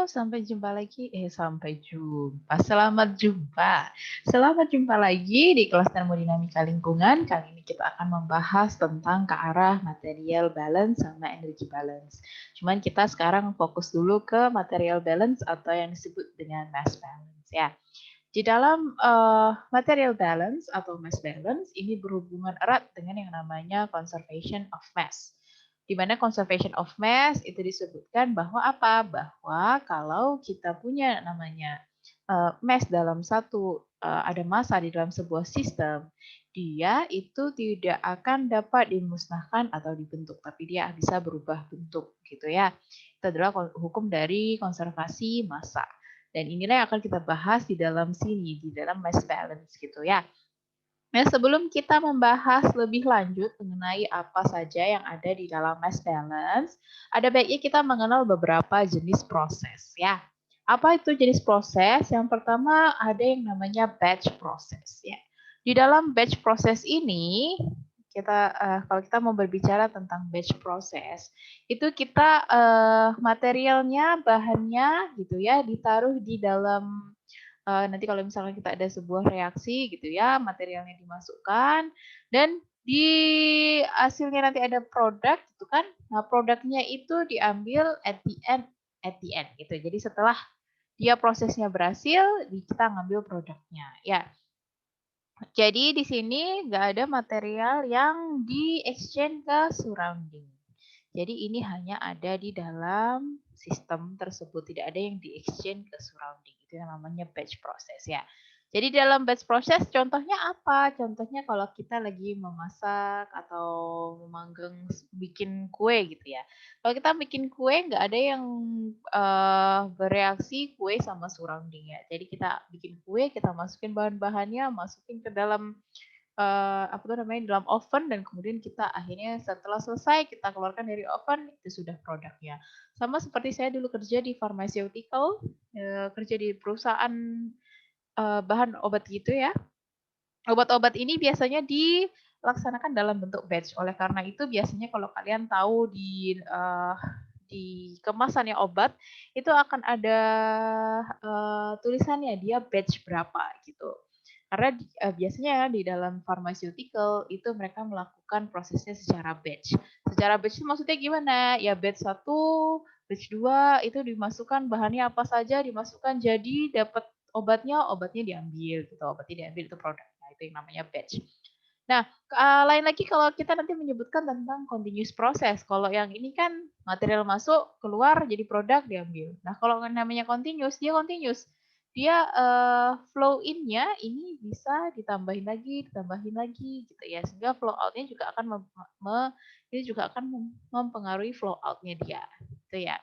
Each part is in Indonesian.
sampai jumpa lagi. Sampai jumpa. Selamat jumpa. Selamat jumpa lagi di kelas termodinamika lingkungan. Kali ini kita akan membahas tentang ke arah material balance sama energy balance. Cuman kita sekarang fokus dulu ke material balance atau yang disebut dengan mass balance ya. Di dalam material balance atau mass balance ini berhubungan erat dengan yang namanya conservation of mass. Di mana conservation of mass itu disebutkan bahwa apa? Bahwa kalau kita punya namanya mass dalam ada massa di dalam sebuah sistem, dia itu tidak akan dapat dimusnahkan atau dibentuk, tapi dia bisa berubah bentuk gitu ya. Itu adalah hukum dari konservasi massa. Dan inilah yang akan kita bahas di dalam sini, di dalam mass balance gitu ya. Nah, sebelum kita membahas lebih lanjut mengenai apa saja yang ada di dalam mass balance, ada baiknya kita mengenal beberapa jenis proses ya. Apa itu jenis proses? Yang pertama ada yang namanya batch process ya. Di dalam batch process ini kalau kita mau berbicara tentang batch process, itu kita materialnya, bahannya gitu ya ditaruh di dalam nanti kalau misalnya kita ada sebuah reaksi gitu ya, materialnya dimasukkan dan di hasilnya nanti ada produk gitu kan. Nah, produknya itu diambil at the end gitu. Jadi setelah dia prosesnya berhasil, kita ngambil produknya. Ya. Jadi di sini nggak ada material yang di-exchange ke surrounding. Jadi ini hanya ada di dalam sistem tersebut, tidak ada yang di-exchange ke surrounding. Itu yang namanya batch process ya. Jadi dalam batch process contohnya apa? Contohnya kalau kita lagi memasak atau memanggang bikin kue gitu ya. Kalau kita bikin kue nggak ada yang bereaksi kue sama surrounding ya. Jadi kita bikin kue, kita masukin bahan-bahannya, masukin ke dalam apa tuh namanya dalam oven dan kemudian kita akhirnya setelah selesai kita keluarkan dari oven itu sudah produknya. Sama seperti saya dulu kerja di pharmaceutical, kerja di perusahaan bahan obat gitu ya. Obat-obat ini biasanya dilaksanakan dalam bentuk batch. Oleh karena itu biasanya kalau kalian tahu di kemasannya obat itu akan ada tulisannya dia batch berapa gitu. Karena biasanya di dalam pharmaceutical itu mereka melakukan prosesnya secara batch. Secara batch itu maksudnya gimana? Ya batch 1, batch 2 itu dimasukkan bahannya apa saja, dimasukkan jadi dapat obatnya diambil gitu. Obatnya diambil itu produknya. Itu yang namanya batch. Nah, lain lagi kalau kita nanti menyebutkan tentang continuous process. Kalau yang ini kan material masuk, keluar, jadi produk, diambil. Nah, kalau namanya continuous, dia continuous. Dia flow in-nya ini bisa ditambahin lagi gitu ya. Sehingga flow out-nya juga akan ini juga akan mempengaruhi flow out-nya dia. Gitu ya.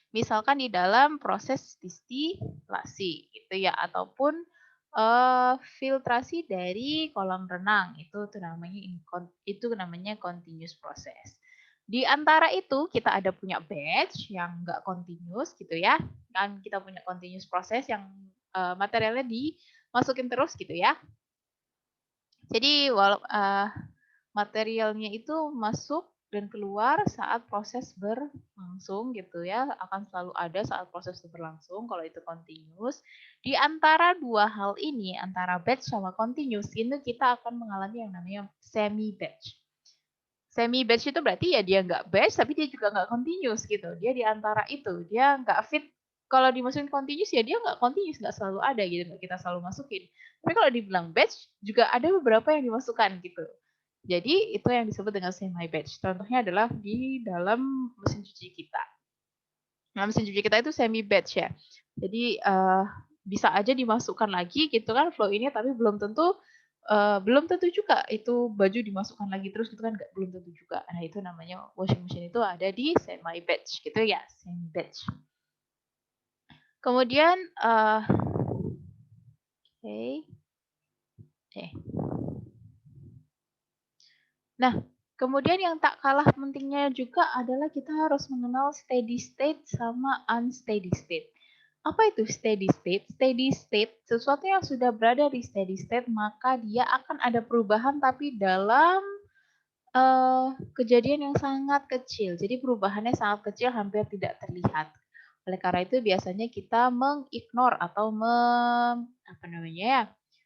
Misalkan di dalam proses distilasi gitu ya, ataupun filtrasi dari kolam renang itu namanya continuous process. Di antara itu kita ada punya batch yang enggak continuous gitu ya, kan kita punya continuous process yang materialnya dimasukin terus gitu ya. Jadi materialnya itu masuk dan keluar saat proses berlangsung gitu ya, akan selalu ada saat proses itu berlangsung kalau itu continuous. Di antara dua hal ini, antara batch sama continuous, ini kita akan mengalami yang namanya semi batch. Semi batch itu berarti ya dia nggak batch tapi dia juga nggak continuous gitu. Dia di antara itu, dia nggak fit. Kalau dimasukin continuous ya dia nggak continuous, nggak selalu ada gitu, nggak kita selalu masukin. Tapi kalau dibilang batch juga ada beberapa yang dimasukkan gitu. Jadi itu yang disebut dengan semi batch. Contohnya adalah di dalam mesin cuci kita. Nah, mesin cuci kita itu semi batch ya. Jadi bisa aja dimasukkan lagi gitu kan flow ini, tapi belum tentu juga itu baju dimasukkan lagi terus gitu kan, belum tentu juga. Nah itu namanya washing machine itu ada di semi batch gitu ya, semi batch. Kemudian Nah, kemudian yang tak kalah pentingnya juga adalah kita harus mengenal steady state sama unsteady state. Apa itu steady state? Steady state, sesuatu yang sudah berada di steady state, maka dia akan ada perubahan tapi dalam kejadian yang sangat kecil. Jadi perubahannya sangat kecil, hampir tidak terlihat. Oleh karena itu biasanya kita mengignore atau apa namanya ya,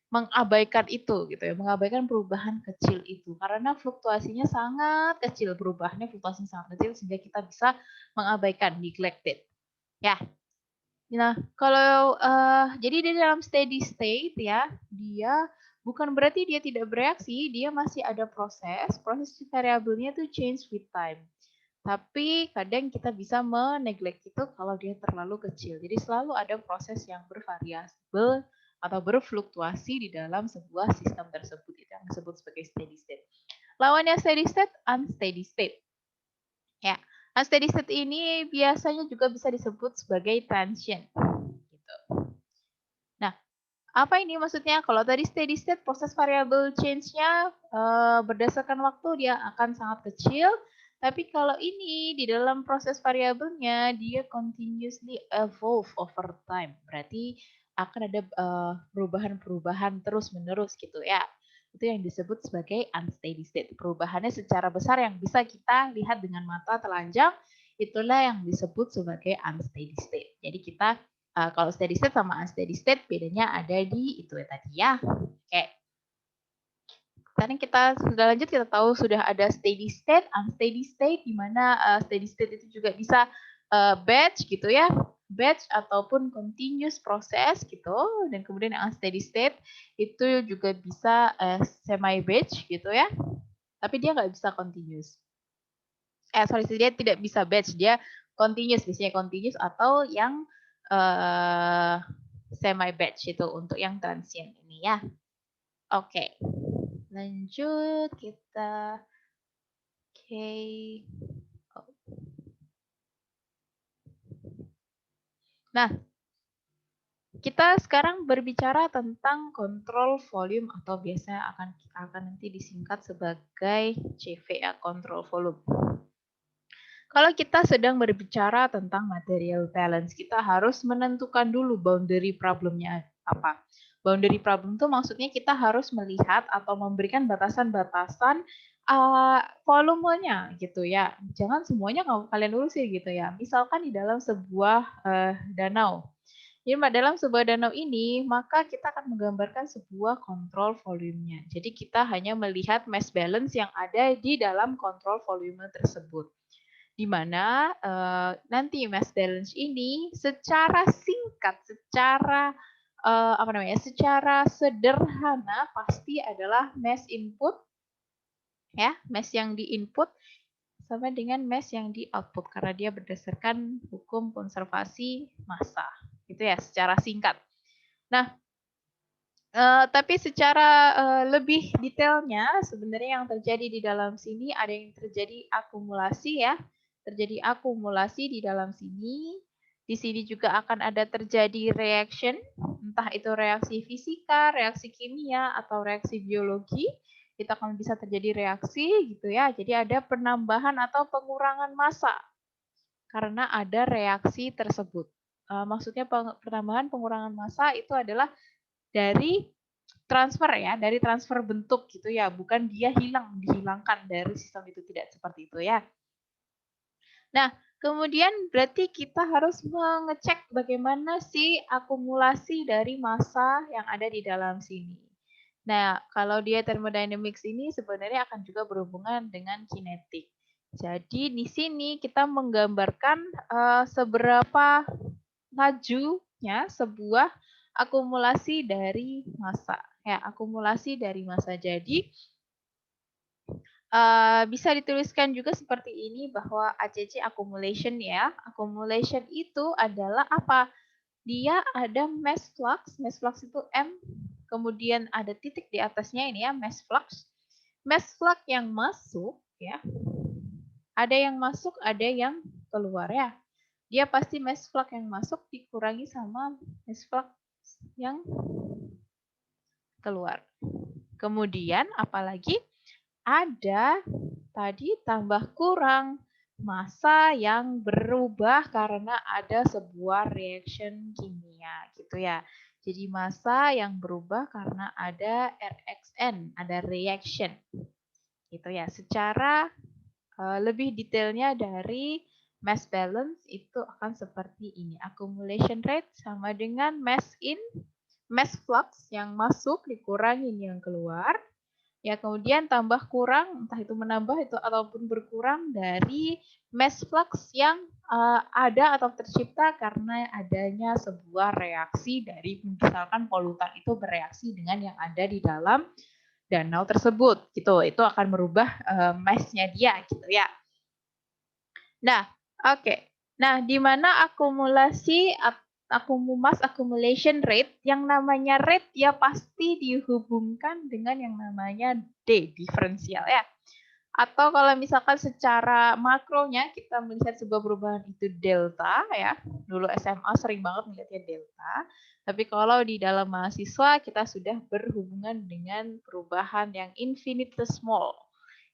mengabaikan itu gitu ya, mengabaikan perubahan kecil itu karena fluktuasinya sangat kecil, perubahannya fluktuasinya sangat kecil sehingga kita bisa mengabaikan, neglected. Ya. Nah, kalau jadi di dalam steady state ya, dia bukan berarti dia tidak bereaksi, dia masih ada proses variabelnya tuh change with time. Tapi kadang kita bisa meneglect itu kalau dia terlalu kecil. Jadi selalu ada proses yang bervariabel atau berfluktuasi di dalam sebuah sistem tersebut. Itu yang disebut sebagai steady state. Lawannya steady state, unsteady state. Ya, unsteady state ini biasanya juga bisa disebut sebagai transient. Gitu. Nah, apa ini maksudnya? Kalau tadi steady state, proses variable change-nya berdasarkan waktu dia akan sangat kecil. Tapi kalau ini di dalam proses variabelnya dia continuously evolve over time. Berarti akan ada perubahan-perubahan terus-menerus gitu ya. Itu yang disebut sebagai unsteady state. Perubahannya secara besar yang bisa kita lihat dengan mata telanjang, itulah yang disebut sebagai unsteady state. Jadi kita kalau steady state sama unsteady state bedanya ada di itu ya tadi ya. Oke. Sekarang kita sudah lanjut, kita tahu sudah ada steady state, unsteady state, di mana steady state itu juga bisa batch gitu ya, batch ataupun continuous proses gitu, dan kemudian yang unsteady state itu juga bisa semi batch gitu ya, tapi dia nggak bisa continuous. Sorry, dia tidak bisa batch, dia continuous, biasanya continuous atau yang semi batch itu untuk yang transient ini ya. Oke. Lanjut kita. Oke. Oh. Nah, kita sekarang berbicara tentang kontrol volume atau biasanya akan nanti disingkat sebagai CV ya, kontrol volume. Kalau kita sedang berbicara tentang material balance, kita harus menentukan dulu boundary problemnya apa. Boundary problem itu maksudnya kita harus melihat atau memberikan batasan-batasan volumenya gitu ya. Jangan semuanya kalian urusin gitu ya. Misalkan di dalam sebuah danau. Jadi dalam sebuah danau ini, maka kita akan menggambarkan sebuah kontrol volumenya. Jadi kita hanya melihat mass balance yang ada di dalam kontrol volume tersebut. Di mana nanti mass balance ini secara singkat, secara secara sederhana pasti adalah mass input ya, mass yang di input sama dengan mass yang di output karena dia berdasarkan hukum konservasi massa. Gitu ya, secara singkat. Nah, tapi secara lebih detailnya sebenarnya yang terjadi di dalam sini ada yang terjadi akumulasi ya. Terjadi akumulasi di dalam sini. Di sini juga akan ada terjadi reaction, entah itu reaksi fisika, reaksi kimia, atau reaksi biologi. Itu akan bisa terjadi reaksi gitu ya. Jadi ada penambahan atau pengurangan massa karena ada reaksi tersebut. Maksudnya penambahan pengurangan massa itu adalah dari transfer ya, dari transfer bentuk gitu ya, bukan dia dihilangkan dari sistem itu, tidak seperti itu ya. Nah, kemudian berarti kita harus mengecek bagaimana sih akumulasi dari massa yang ada di dalam sini. Nah, kalau dia thermodynamics ini sebenarnya akan juga berhubungan dengan kinetik. Jadi di sini kita menggambarkan seberapa lajunya sebuah akumulasi dari massa. Ya, akumulasi dari massa. Jadi bisa dituliskan juga seperti ini bahwa ACC accumulation ya. Accumulation itu adalah apa? Dia ada mass flux itu M, kemudian ada titik di atasnya ini ya, mass flux. Mass flux yang masuk ya. Ada yang masuk, ada yang keluar ya. Dia pasti mass flux yang masuk dikurangi sama mass flux yang keluar. Kemudian apalagi ada tadi tambah kurang massa yang berubah karena ada sebuah reaction kimia gitu ya. Jadi massa yang berubah karena ada RXN, ada reaction. Gitu ya. Secara lebih detailnya dari mass balance itu akan seperti ini. Accumulation rate sama dengan mass flux yang masuk dikurangin yang keluar. Ya, kemudian tambah kurang, entah itu menambah itu ataupun berkurang dari mass flux yang ada atau tercipta karena adanya sebuah reaksi dari misalkan polutan itu bereaksi dengan yang ada di dalam danau tersebut gitu. Itu akan merubah mass-nya dia gitu ya. Nah, oke. Nah, di mana mass accumulation rate, yang namanya rate ya pasti dihubungkan dengan yang namanya D, diferensial ya. Atau kalau misalkan secara makronya kita melihat sebuah perubahan itu delta ya. Dulu SMA sering banget melihatnya delta. Tapi kalau di dalam mahasiswa kita sudah berhubungan dengan perubahan yang infinitesimal.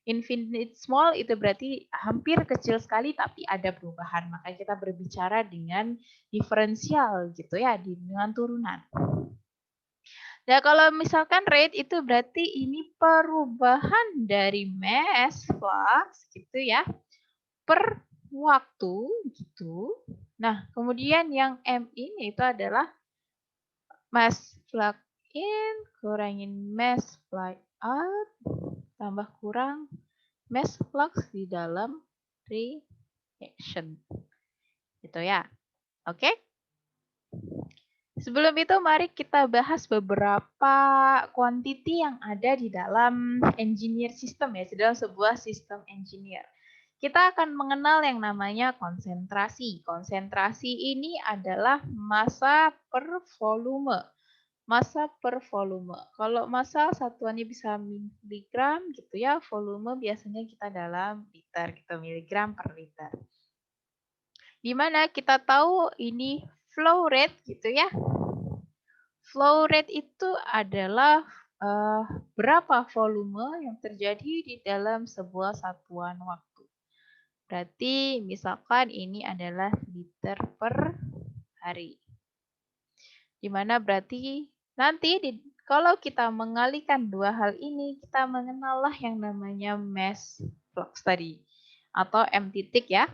Infinitesimal itu berarti hampir kecil sekali tapi ada perubahan. Maka kita berbicara dengan diferensial gitu ya, dengan turunan. Nah, kalau misalkan rate itu berarti ini perubahan dari mass flux gitu ya per waktu gitu. Nah, kemudian yang M ini itu adalah mass flux in kurangin mass flux out tambah kurang mass flux di dalam reaction. Gitu ya. Oke? Sebelum itu mari kita bahas beberapa quantity yang ada di dalam engineer system ya, di dalam sebuah sistem engineer. Kita akan mengenal yang namanya konsentrasi. Konsentrasi ini adalah massa per volume. Massa per volume. Kalau massa satuannya bisa miligram gitu ya, volume biasanya kita dalam liter gitu, miligram per liter. Di mana kita tahu ini flow rate gitu ya. Flow rate itu adalah berapa volume yang terjadi di dalam sebuah satuan waktu. Berarti misalkan ini adalah liter per hari. Dimana berarti nanti kalau kita mengalihkan dua hal ini, kita mengenallah yang namanya mass flux tadi. Atau M titik ya.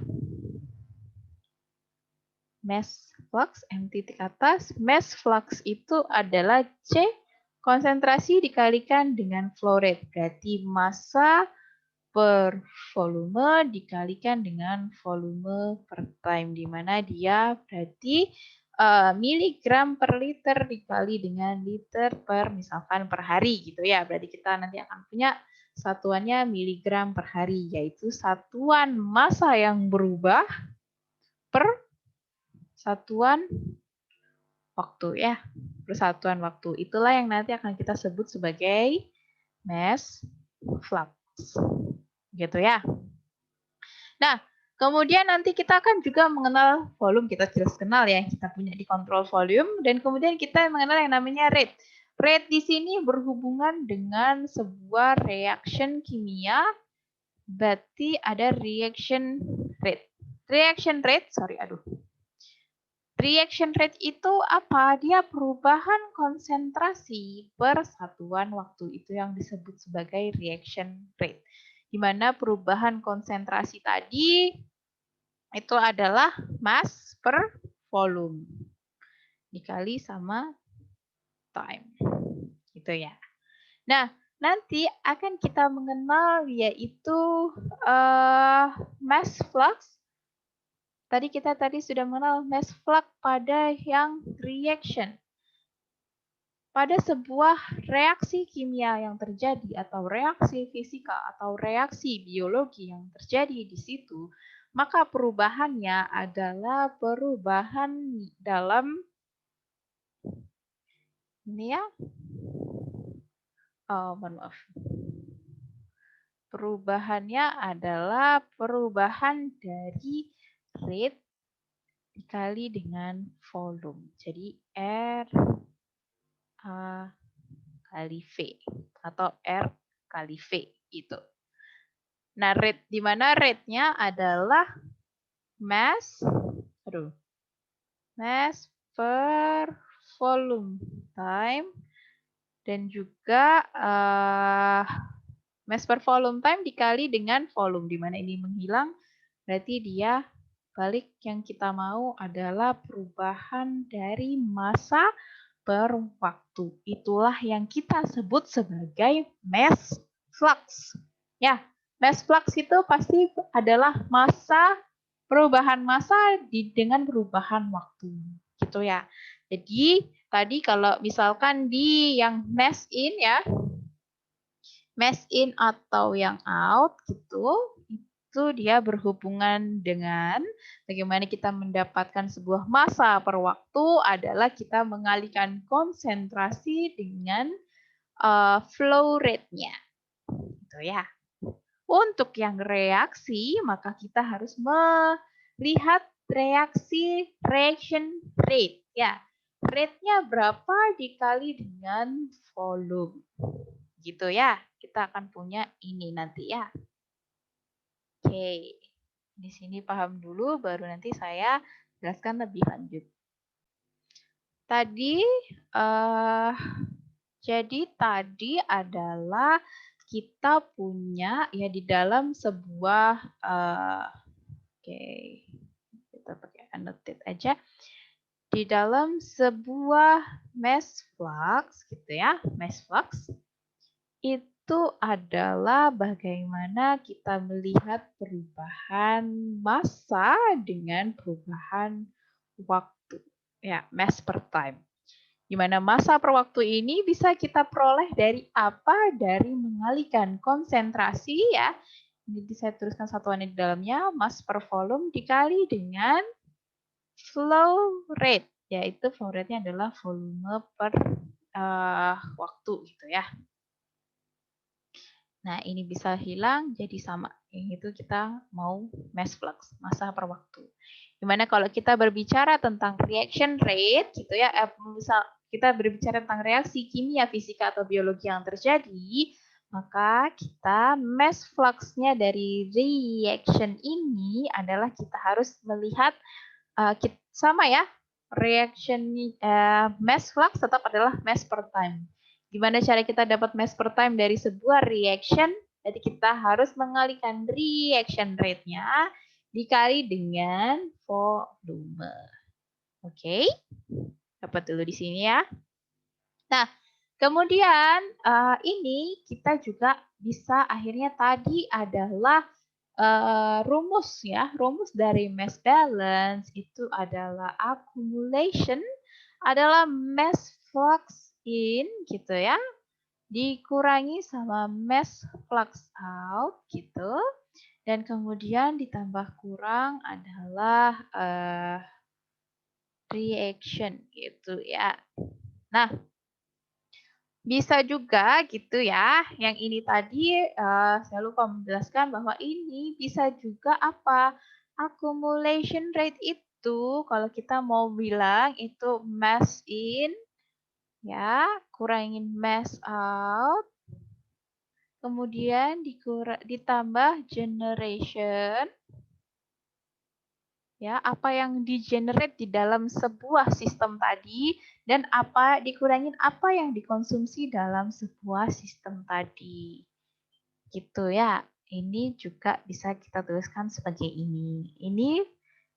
Mass flux, M titik atas. Mass flux itu adalah C konsentrasi dikalikan dengan flow rate. Berarti massa per volume dikalikan dengan volume per time. Di mana dia berarti miligram per liter dikali dengan liter per misalkan per hari gitu ya. Berarti kita nanti akan punya satuannya miligram per hari. Yaitu satuan massa yang berubah per satuan waktu ya, persatuan waktu. Itulah yang nanti akan kita sebut sebagai mass flux. Gitu ya. Nah, kemudian nanti kita akan juga mengenal volume, kita jelas kenal ya, kita punya di control volume, dan kemudian kita mengenal yang namanya rate. Rate di sini berhubungan dengan sebuah reaction kimia, berarti ada reaction rate. Reaction rate itu apa? Dia perubahan konsentrasi per satuan waktu. Itu yang disebut sebagai reaction rate. Di mana perubahan konsentrasi tadi itu adalah mass per volume. Dikali sama time. Gitu ya. Nah, nanti akan kita mengenal yaitu mass flux. Tadi kita sudah mengenal mass flux pada yang reaction. Pada sebuah reaksi kimia yang terjadi atau reaksi fisika atau reaksi biologi yang terjadi di situ, maka perubahannya adalah perubahan dalam ini ya. Oh, maaf. Perubahannya adalah perubahan dari rate dikali dengan volume. Jadi R A kali V atau R kali V itu. Nah, rate di mana rate-nya adalah mass per volume time dan juga mass per volume time dikali dengan volume, di mana ini menghilang berarti dia balik yang kita mau adalah perubahan dari massa per waktu. Itulah yang kita sebut sebagai mass flux. Ya, mass flux itu pasti adalah perubahan massa dengan perubahan waktu. Gitu ya. Jadi, tadi kalau misalkan di yang mass in ya, mass in atau yang out gitu, itu dia berhubungan dengan bagaimana kita mendapatkan sebuah massa per waktu adalah kita mengalihkan konsentrasi dengan flow rate-nya. Gitu ya. Untuk yang reaksi, maka kita harus melihat reaction rate. Ya, rate-nya berapa dikali dengan volume. Gitu ya. Kita akan punya ini nanti ya. Oke. Di sini paham dulu, baru nanti saya jelaskan lebih lanjut. Jadi tadi adalah kita punya ya di dalam sebuah kita pakai annotate aja. Di dalam sebuah mass flux gitu ya, mass flux itu adalah bagaimana kita melihat perubahan massa dengan perubahan waktu. Ya, mass per time. Di mana massa per waktu ini bisa kita peroleh dari apa? Dari mengalihkan konsentrasi ya. Jadi saya tuliskan satuannya di dalamnya, mass per volume dikali dengan flow rate. Yaitu flow rate-nya adalah volume per waktu gitu ya. Nah, ini bisa hilang jadi sama. Itu kita mau mass flux, massa per waktu. Dimana kalau kita berbicara tentang reaction rate, gitu ya, misal kita berbicara tentang reaksi kimia, fisika, atau biologi yang terjadi, maka kita mass flux-nya dari reaction ini adalah kita harus melihat sama ya, reaction mass flux tetap adalah mass per time. Gimana cara kita dapat mass per time dari sebuah reaction? Jadi kita harus mengalihkan reaction rate-nya dikali dengan volume. Oke, dapat dulu di sini ya. Nah, kemudian ini kita juga bisa akhirnya tadi adalah rumus ya, rumus dari mass balance itu adalah accumulation adalah mass flux in gitu ya, dikurangi sama mass flux out gitu, dan kemudian ditambah kurang adalah reaction gitu ya. Nah, bisa juga gitu ya, yang ini tadi saya lupa menjelaskan bahwa ini bisa juga apa? Accumulation rate itu kalau kita mau bilang itu mass in, ya, kurangin mass out, kemudian ditambah generation, ya, apa yang di-generate di dalam sebuah sistem tadi dan apa dikurangin apa yang dikonsumsi dalam sebuah sistem tadi. Gitu ya. Ini juga bisa kita tuliskan sebagai ini. Ini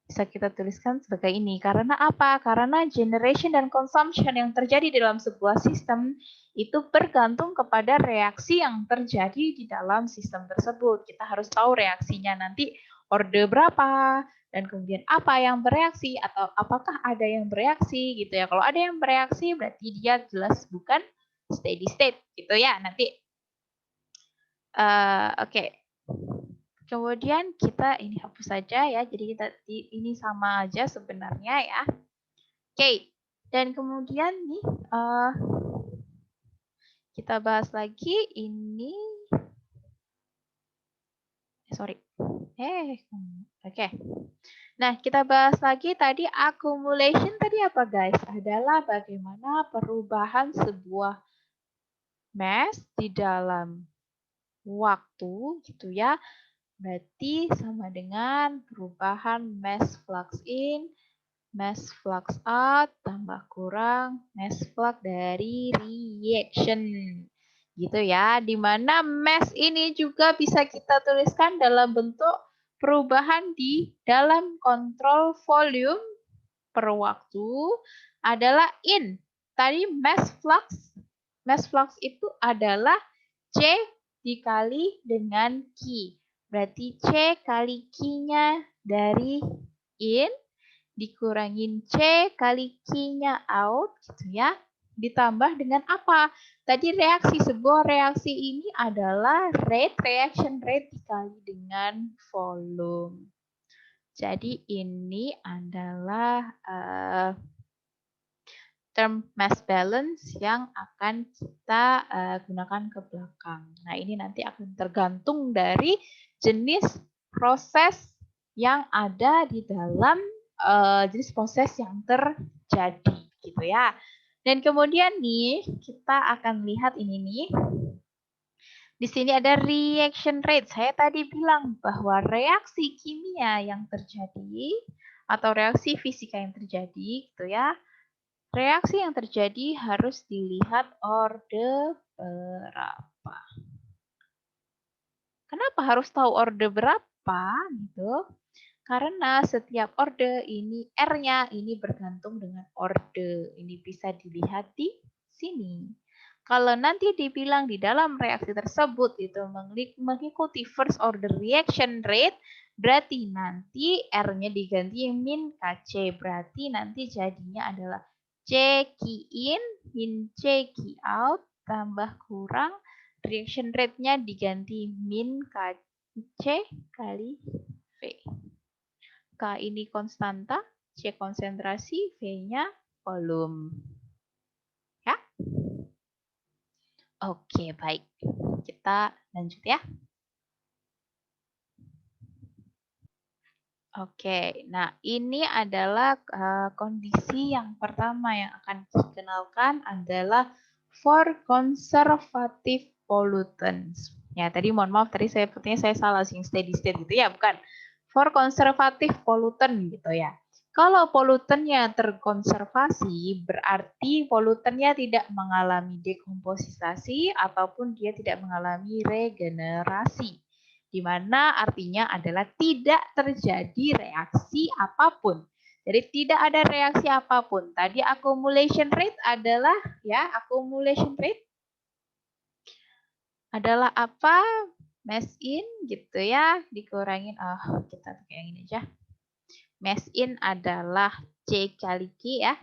bisa kita tuliskan sebagai ini. Karena apa? Karena generation dan consumption yang terjadi dalam sebuah sistem itu bergantung kepada reaksi yang terjadi di dalam sistem tersebut. Kita harus tahu reaksinya nanti orde berapa, dan kemudian apa yang bereaksi atau apakah ada yang bereaksi gitu ya. Kalau ada yang bereaksi berarti dia jelas bukan steady state gitu ya. Nanti oke. Kemudian kita ini hapus saja ya. Jadi kita ini sama aja sebenarnya ya. Oke. Dan kemudian nih kita bahas lagi ini. Sorry. Oke. Nah, kita bahas lagi tadi accumulation tadi apa guys? Adalah bagaimana perubahan sebuah mass di dalam waktu gitu ya. Berarti sama dengan perubahan mass flux in, mass flux out, tambah kurang mass flux dari reaction. Gitu ya, dimana mass ini juga bisa kita tuliskan dalam bentuk perubahan di dalam kontrol volume per waktu adalah in. Tadi mass flux. Mass flux itu adalah C dikali dengan Q. Berarti C kali Q-nya dari in dikurangin C kali Q-nya out gitu ya. Ditambah dengan apa? Tadi reaksi, sebuah reaksi ini adalah reaction rate dikali dengan volume. Jadi ini adalah term mass balance yang akan kita gunakan ke belakang. Nah, ini nanti akan tergantung dari jenis proses yang ada di dalam jenis proses yang terjadi gitu ya. Dan kemudian nih kita akan lihat ini nih. Di sini ada reaction rate. Saya tadi bilang bahwa reaksi kimia yang terjadi atau reaksi fisika yang terjadi gitu ya. Reaksi yang terjadi harus dilihat orde berapa. Kenapa harus tahu orde berapa gitu? Karena setiap orde ini R-nya ini bergantung dengan orde. Ini bisa dilihat di sini. Kalau nanti dibilang di dalam reaksi tersebut itu mengikuti first order reaction rate, berarti nanti R-nya diganti min Kc. Berarti nanti jadinya adalah C Q in min C Q out tambah kurang reaction rate-nya diganti min Kc kali V. K ini konstanta, C konsentrasi, V-nya volume. Ya. Oke, baik. Kita lanjut ya. Oke, nah ini adalah kondisi yang pertama yang akan dikenalkan adalah for conservative pollutants. Ya, tadi mohon maaf, tadi sepertinya saya salah sih steady state gitu ya, bukan. For conservative pollutant gitu ya. Kalau polutannya terkonservasi, berarti polutannya tidak mengalami dekomposisasi ataupun dia tidak mengalami regenerasi. Di mana artinya adalah tidak terjadi reaksi apapun. Jadi tidak ada reaksi apapun. Tadi accumulation rate adalah ya, accumulation rate adalah apa? Mass in gitu ya, dikurangin kita pakai yang ini aja. Mass in adalah C kali Q ya.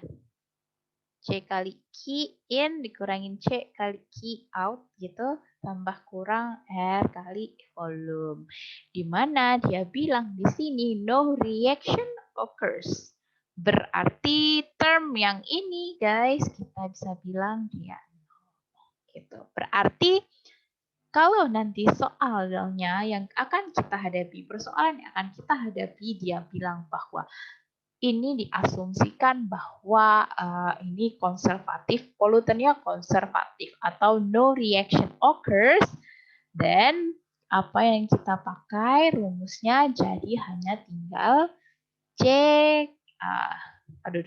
C kali Q in dikurangin C kali Q out gitu, tambah kurang R kali volume. Di mana dia bilang di sini no reaction occurs. Berarti term yang ini guys kita bisa bilang dia gitu. Berarti kalau nanti soalnya yang akan kita hadapi, persoalan yang akan kita hadapi, dia bilang bahwa ini diasumsikan bahwa ini konservatif, polutannya konservatif atau no reaction occurs, dan apa yang kita pakai rumusnya jadi hanya tinggal C,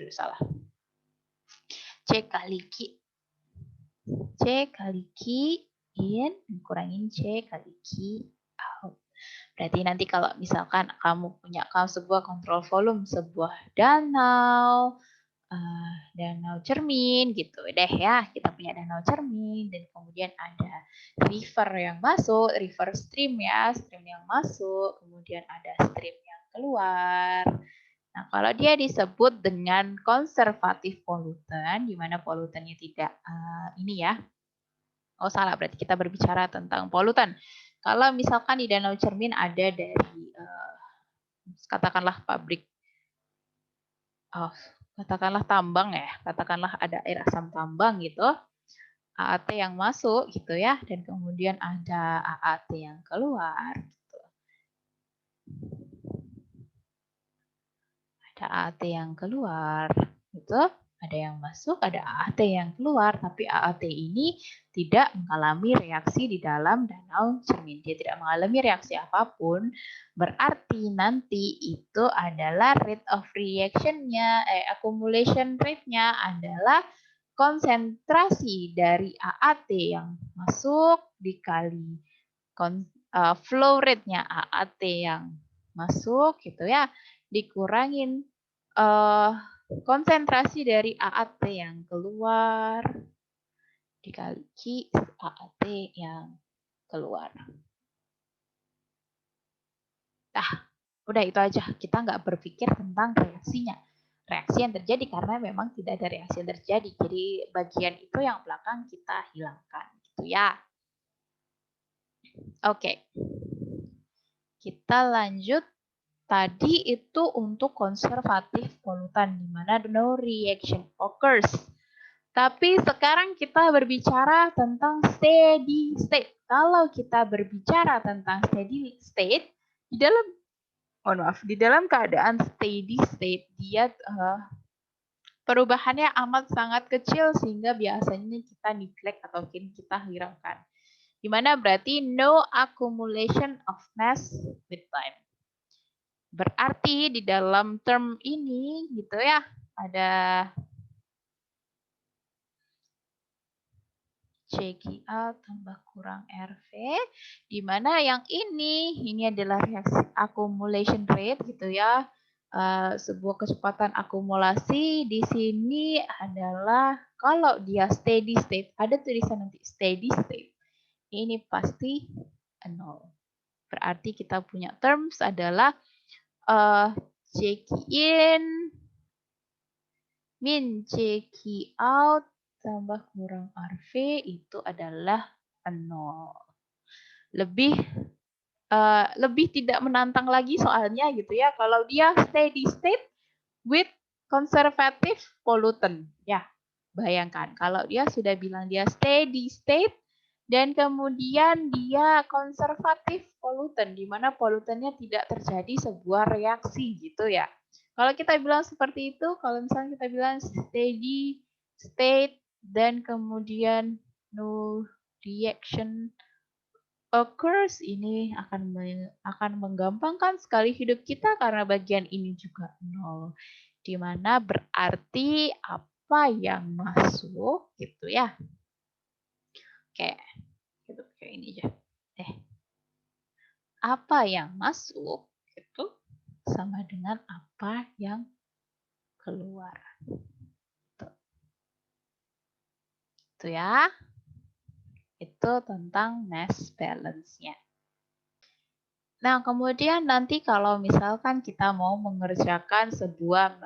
salah. C kali Q, C kali Q in kurangin C kali Q out. Berarti nanti kalau misalkan kamu punya sebuah kontrol volume, sebuah danau cermin gitu deh ya. Kita punya danau cermin dan kemudian ada river yang masuk, river stream ya, stream yang masuk, kemudian ada stream yang keluar. Nah, kalau dia disebut dengan konservatif polutan, di mana polutannya tidak ini ya. Oh salah, berarti kita berbicara tentang polutan. Kalau misalkan di danau cermin ada dari katakanlah pabrik, katakanlah tambang ya, katakanlah ada air asam tambang gitu, AAT yang masuk gitu ya, dan kemudian ada AAT yang keluar. Gitu. Ada AAT yang keluar, gitu. Ada yang masuk, ada AAT yang keluar, tapi AAT ini tidak mengalami reaksi di dalam danau cermin. Dia tidak mengalami reaksi apapun, berarti nanti itu adalah rate of reaction-nya, accumulation rate-nya adalah konsentrasi dari AAT yang masuk dikali flow rate-nya AAT yang masuk gitu ya, dikurangin konsentrasi dari AAT yang keluar dikali AAT yang keluar. Nah, udah itu aja. Kita nggak berpikir tentang reaksinya. Reaksi yang terjadi karena memang tidak ada reaksi yang terjadi. Jadi bagian itu yang belakang kita hilangkan. Gitu ya. Oke. Kita lanjut. Tadi itu untuk konservatif polutan, di mana no reaction occurs. Tapi sekarang kita berbicara tentang steady state. Kalau kita berbicara tentang steady state, di dalam keadaan steady state, dia perubahannya amat sangat kecil sehingga biasanya kita neglect atau kita hiraukan. Dimana berarti no accumulation of mass with time. Berarti di dalam term ini gitu ya, ada CQ tambah kurang RV, di mana yang ini adalah reaksi accumulation rate gitu ya. Sebuah kecepatan akumulasi di sini adalah kalau dia steady state, ada tulisan nanti steady state, ini pasti 0. Berarti kita punya terms adalah CQ in min CQ out tambah kurang RV itu adalah 0. Lebih tidak menantang lagi soalnya gitu ya. Kalau dia steady state with conservative pollutant. Ya, bayangkan kalau dia sudah bilang dia steady state dan kemudian dia konservatif pollutant, di mana polutannya tidak terjadi sebuah reaksi gitu ya. Kalau kita bilang seperti itu, kalau misalnya kita bilang steady state dan kemudian no reaction occurs, ini akan menggampangkan sekali hidup kita karena bagian ini juga 0. Di mana berarti apa yang masuk gitu ya. Oke, gitu kayak ini aja. Apa yang masuk itu sama dengan apa yang keluar. Itu ya. Itu tentang mass balance-nya. Nah, kemudian nanti kalau misalkan kita mau mengerjakan sebuah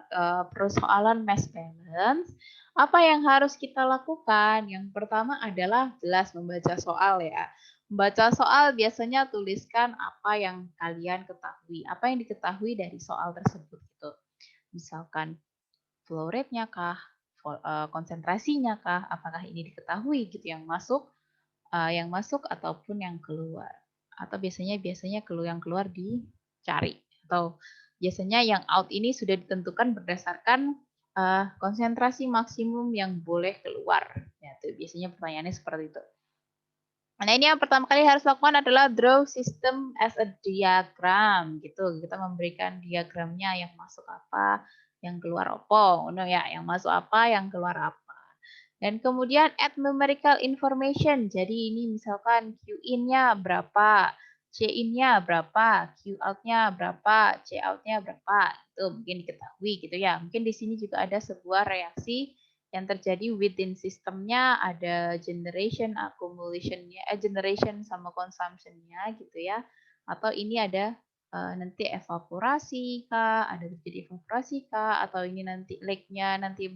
persoalan mass balance, apa yang harus kita lakukan? Yang pertama adalah jelas membaca soal ya. Membaca soal biasanya tuliskan apa yang kalian ketahui, apa yang diketahui dari soal tersebut gitu. Misalkan flow rate-nya kah, konsentrasinya kah, apakah ini diketahui gitu yang masuk ataupun yang keluar. Atau biasanya yang keluar dicari, atau biasanya yang out ini sudah ditentukan berdasarkan konsentrasi maksimum yang boleh keluar. Ya, itu biasanya pertanyaannya seperti itu. Nah, ini yang pertama kali harus lakukan adalah draw system as a diagram gitu. Kita memberikan diagramnya, yang masuk apa, yang keluar apa, ya, yang masuk apa, yang keluar apa. Dan kemudian add numerical information. Jadi ini misalkan Q in-nya berapa, C in-nya berapa, Q out-nya berapa, C out-nya berapa. Itu mungkin diketahui gitu ya. Mungkin di sini juga ada sebuah reaksi yang terjadi within sistemnya, ada generation, accumulation-nya, generation sama consumption-nya gitu ya. Atau ini ada nanti evaporasi kah, ada terjadi evaporasi kah, atau ini nanti lake-nya nanti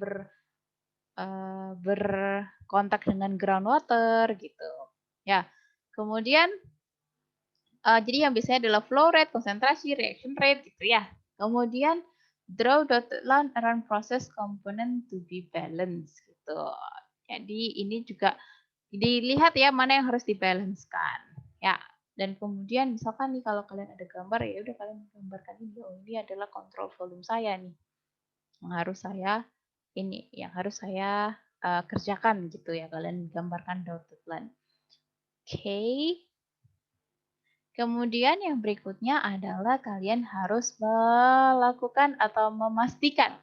berkontak dengan groundwater gitu. Ya, kemudian jadi yang biasanya adalah flow rate, konsentrasi, reaction rate gitu ya. Kemudian draw dotted line around process component to be balanced gitu. Jadi ini juga dilihat ya mana yang harus dibalancekan. Ya, dan kemudian misalkan nih kalau kalian ada gambar ya udah kalian gambarkan ini, oh ini adalah kontrol volume saya nih. Yang harus saya kerjakan gitu ya, kalian gambarkan dotted line. Oke. Kemudian yang berikutnya adalah kalian harus melakukan atau memastikan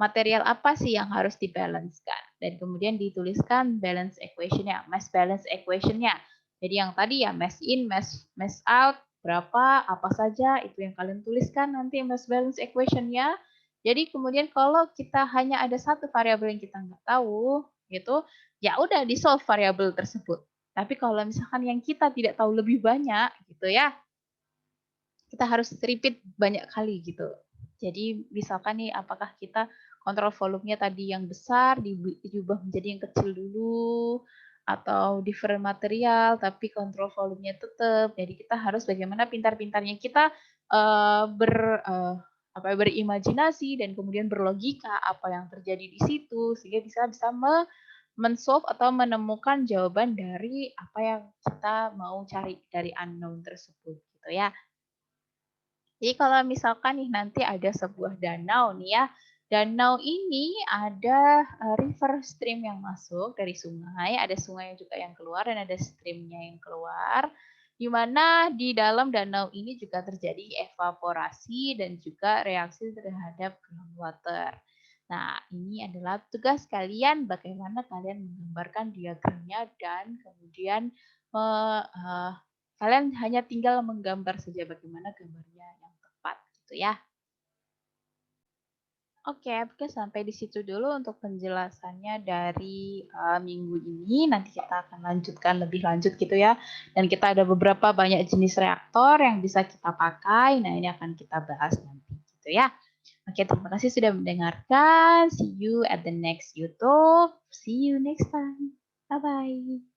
material apa sih yang harus dibalancekan. Dan kemudian dituliskan balance equation-nya, mass balance equation-nya. Jadi yang tadi ya mass in, mass out, berapa, apa saja, itu yang kalian tuliskan nanti mass balance equation-nya. Jadi kemudian kalau kita hanya ada satu variabel yang kita nggak tahu, gitu, ya udah di-solve variabel tersebut. Tapi kalau misalkan yang kita tidak tahu lebih banyak, gitu ya, kita harus repeat banyak kali gitu. Jadi misalkan nih, apakah kita kontrol volumenya tadi yang besar, diubah menjadi yang kecil dulu, atau different material, tapi kontrol volumenya tetap. Jadi kita harus bagaimana pintar-pintarnya kita berimajinasi dan kemudian berlogika apa yang terjadi di situ, sehingga bisa men-solve atau menemukan jawaban dari apa yang kita mau cari dari unknown tersebut, gitu ya. Jadi kalau misalkan nih nanti ada sebuah danau nih ya, danau ini ada river stream yang masuk dari sungai, ada sungai juga yang keluar dan ada streamnya yang keluar, di mana di dalam danau ini juga terjadi evaporasi dan juga reaksi terhadap groundwater. Nah, ini adalah tugas kalian bagaimana kalian menggambarkan diagramnya dan kemudian kalian hanya tinggal menggambar saja bagaimana gambarnya yang tepat gitu ya. Oke, sampai di situ dulu untuk penjelasannya dari minggu ini. Nanti kita akan lanjutkan lebih lanjut gitu ya. Dan kita ada beberapa banyak jenis reaktor yang bisa kita pakai. Nah, ini akan kita bahas nanti gitu ya. Oke, terima kasih sudah mendengarkan. See you at the next YouTube. See you next time. Bye-bye.